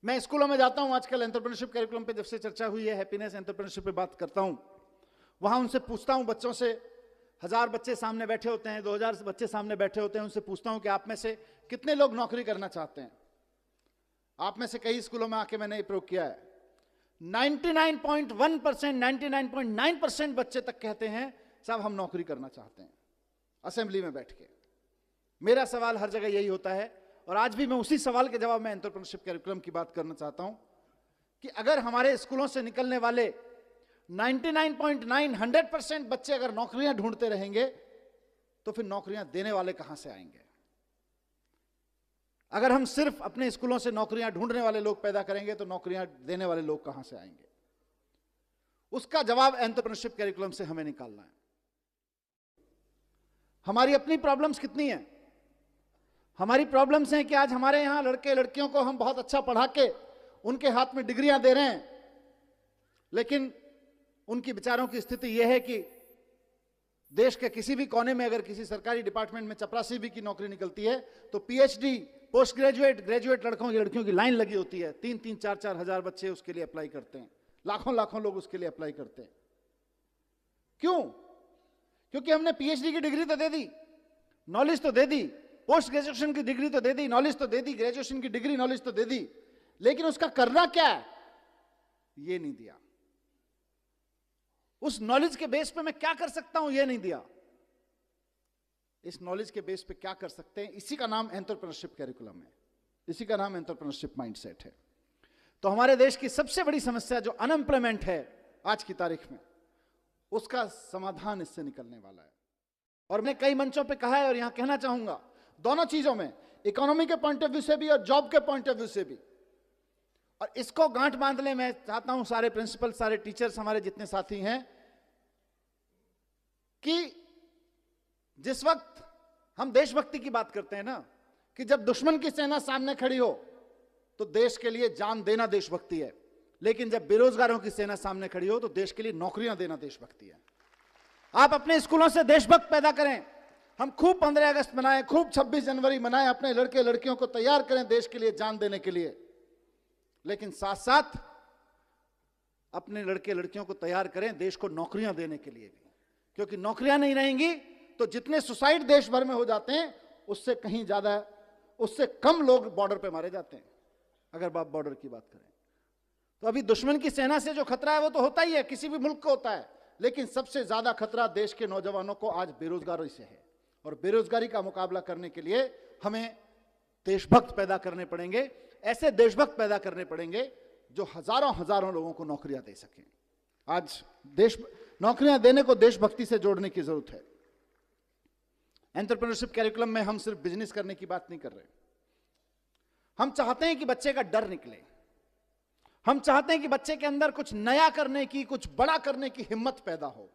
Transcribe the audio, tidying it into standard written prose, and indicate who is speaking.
Speaker 1: मैं स्कूलों में जाता हूं, आजकल एंटरप्रेन्योरशिप कैरिकुलम पे जब से चर्चा हुई है, हैप्पीनेस एंटरप्रेन्योरशिप पे बात करता हूं, वहां उनसे पूछता हूं, बच्चों से, 1000 बच्चे सामने बैठे होते हैं, 2000 बच्चे सामने बैठे होते हैं, उनसे पूछता हूं कि आप में से कितने लोग नौकरी करना चाहते हैं। आप में से कई स्कूलों में आके मैंने ये प्रयोग किया है, 99.1%, 99.9% बच्चे तक कहते हैं साहब हम नौकरी करना चाहते हैं, असेंबली में बैठ के। मेरा सवाल हर जगह यही होता है, और आज भी मैं उसी सवाल के जवाब में एंटरप्रेन्योरशिप कैरिकुलम की बात करना चाहता हूं कि अगर हमारे स्कूलों से निकलने वाले 99.9, 100% बच्चे अगर नौकरियां ढूंढते रहेंगे तो फिर नौकरियां देने वाले कहां से आएंगे? अगर हम सिर्फ अपने स्कूलों से नौकरियां ढूंढने वाले लोग पैदा करेंगे तो नौकरियां देने वाले लोग कहां से आएंगे? उसका जवाब एंटरप्रेन्योरशिप कैरिकुलम से हमें निकालना है। हमारी अपनी प्रॉब्लम्स कितनी हैं? हमारी प्रॉब्लम्स हैं कि आज हमारे यहां लड़के लड़कियों को हम बहुत अच्छा पढ़ा के उनके हाथ में डिग्रियां दे रहे हैं, लेकिन उनकी बेचारों की स्थिति यह है कि देश के किसी भी कोने में अगर किसी सरकारी डिपार्टमेंट में चपरासी भी की नौकरी निकलती है तो पीएचडी, पोस्ट ग्रेजुएट, ग्रेजुएट लड़कों की लड़कियों की लाइन लगी होती है। 3-3, 4-4 हजार बच्चे उसके लिए अप्लाई करते हैं, लाखों लोग उसके लिए अप्लाई करते हैं। क्यों? क्योंकि हमने पीएचडी की डिग्री तो दे दी, नॉलेज तो दे दी, पोस्ट ग्रेजुएशन की डिग्री तो दे दी, नॉलेज तो दे दी, ग्रेजुएशन की डिग्री नॉलेज तो दे दी, लेकिन उसका करना क्या है ये नहीं दिया। उस नॉलेज के बेस पे मैं क्या कर सकता हूं ये नहीं दिया। इस नॉलेज के बेस पे क्या कर सकते हैं, इसी का नाम एंटरप्रेन्योरशिप कैरिकुलम है, इसी का नाम एंटरप्रेन्योरशिप माइंडसेट है। तो हमारे देश की सबसे बड़ी समस्या जो अनएम्प्लॉयमेंट है आज की तारीख में, उसका समाधान इससे निकलने वाला है। और मैं कई मंचों पे कहा है और यहां कहना चाहूंगा, दोनों चीजों में, इकोनॉमी के पॉइंट ऑफ व्यू से भी और जॉब के पॉइंट ऑफ व्यू से भी। और इसको गांठ बांधने मैं चाहता हूं सारे प्रिंसिपल, सारे टीचर्स, हमारे जितने साथी हैं, कि जिस वक्त हम देशभक्ति की बात करते हैं ना, कि जब दुश्मन की सेना सामने खड़ी हो तो देश के लिए जान देना देशभक्ति है, लेकिन जब बेरोजगारों की सेना सामने खड़ी हो तो देश के लिए नौकरियां देना देशभक्ति है। आप अपने स्कूलों से देशभक्त पैदा करें, हम खूब 15 अगस्त मनाएं, खूब 26 जनवरी मनाएं, अपने लड़के लड़कियों को तैयार करें देश के लिए जान देने के लिए, लेकिन साथ साथ अपने लड़के लड़कियों को तैयार करें देश को नौकरियां देने के लिए भी, क्योंकि नौकरियां नहीं रहेंगी तो जितने सुसाइड देश भर में हो जाते हैं उससे कहीं ज्यादा, उससे कम लोग बॉर्डर पे मारे जाते हैं। अगर आप बॉर्डर की बात करें तो अभी दुश्मन की सेना से जो खतरा है वो तो होता ही है, किसी भी मुल्क को होता है, लेकिन सबसे ज्यादा खतरा देश के नौजवानों को आज बेरोजगारी से है। और बेरोजगारी का मुकाबला करने के लिए हमें देशभक्त पैदा करने पड़ेंगे, ऐसे देशभक्त पैदा करने पड़ेंगे जो हजारों लोगों को नौकरियां दे सकें। आज देश नौकरियां देने को देशभक्ति से जोड़ने की जरूरत है। एंटरप्रेन्योरशिप कैरिकुलम में हम सिर्फ बिजनेस करने की बात नहीं कर रहे, हम चाहते हैं कि बच्चे का डर निकले, हम चाहते हैं कि बच्चे के अंदर कुछ नया करने की, कुछ बड़ा करने की हिम्मत पैदा हो।